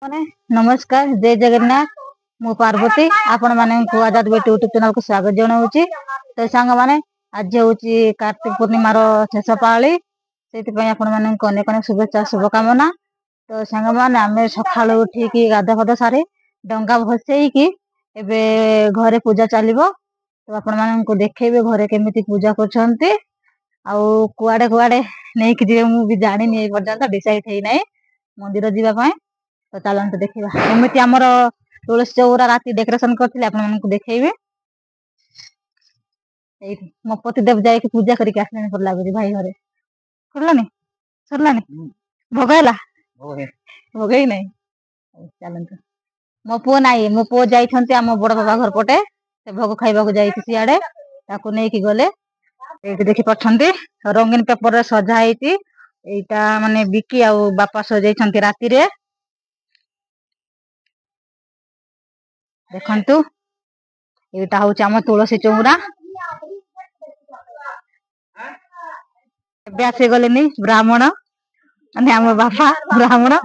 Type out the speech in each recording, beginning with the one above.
माने नमस्कार जय जगन्नाथ मु पार्वती आपण माने को आजाद बेटी यूट्यूब चैनल को स्वागत जनाऊची। तो सांग माने आज होची कार्तिक पूर्णिमा रो शेष पाळी सेति पय आपण माने को अनेक अनेक शुभेच्छा शुभकामना। तो सांग माने आमे सखाळु उठी की गाधा फदा सारे डंगा भसेई की एबे घरे पूजा चलिबो। तो आपण माने को देखेबे घरे केमिति पूजा करछन्ते आउ कुआडे कुआडे नै कि जे मु भी जानि नै पर्यंत डिसाइड हेई नै मंदिर जीवा पय। तो चलते देखा एमती आमर तुलसी चौरा राति डेकोरेशन करते आपको देखेबे। मो पतिदेव जाए पूजा करके आसले पर लगुच भाई घरे सरलानी सरलानी भोगला भोगई नहीं चलते मो पुओ नाई मो पुओ जाइछन्ते आम बड़ बाबा घर पटे से भोग खाइबा को जाइछि सियाडे ताको नै कि गले एठी देखि पछन्ते रंगीन पेपर रे सजा हेति एटा माने बिकी आ बापा सजाइछन्ते राति रे देखंतु एटा होची आम तुलसी चौरा ब्यासे गलेनी ब्राह्मण माने आम बापा ब्राह्मण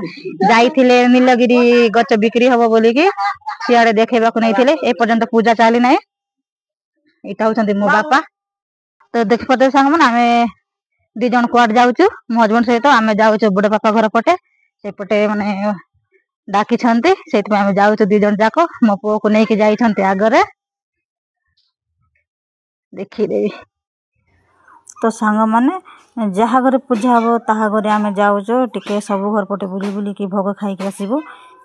जाइथिले नीलगिरी गच बिक्री हबो बोली कि सियाडे देखेबा को नैथिले ए पर्यंत पूजा चाली नै। एटा होचंती मो बापा तो देख पते संग मन आमे दी जण क्वाड जाउचु मो हजबेंड सहित आमे जाउचु बड़ बापा घर पटे से पटे माने डाकी छन्ते सेति आमे जाउचु दी जण जाको मो पुओ को नै कि जाई छन्ते आगरे देखि देबी। तो सांग माने जहा घरे पूजा हबो ताहा घरे आमे जाउचु टिके सब घर पटे बुली बुली की भोग खाई के आसीबो।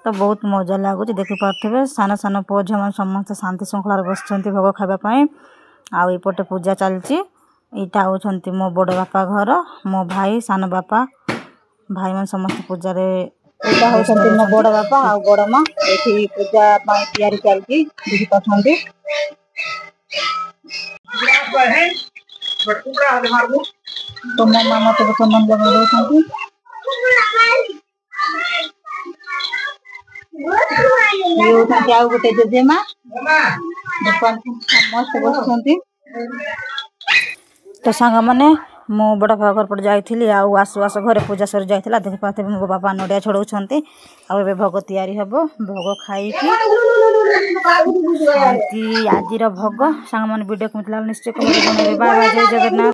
तो बहुत मजा लागुच देखि पारथिबे सान सान पुओ झमन समस्त शांति श्रृंखला रे बसछन्ती भोग खाइबा पय आ ए पटे पूजा चलची। एटा होछन्ती मो बड़ बापा घर मो भाई सान बापा भाई मन समस्त पूजा रे एटा होछन्ती मो बड़ बापा आ बड़ मां एठी पूजा पय तैयारी चलची देखि पाछन्ती तो मो मामा तो चंदन लगा दोछन्ती ये होछन्ती आ गोटे जेजेमा देखंतु समस्त बसछन्ती। तो सांग माने मो बड़ बापा घर पट जाइथिली आ आसु आसु घरे पूजा सर जाइथिला देखि पाते मो बापा नडिया छडौछन्ती आ एबे भोग तैयारी हबो भोग खाई की शांति आजिर भोग सांग माने वीडियो को मतलब निश्चय कमेंट जणाइबे। बाय बाय जय जगन्नाथ।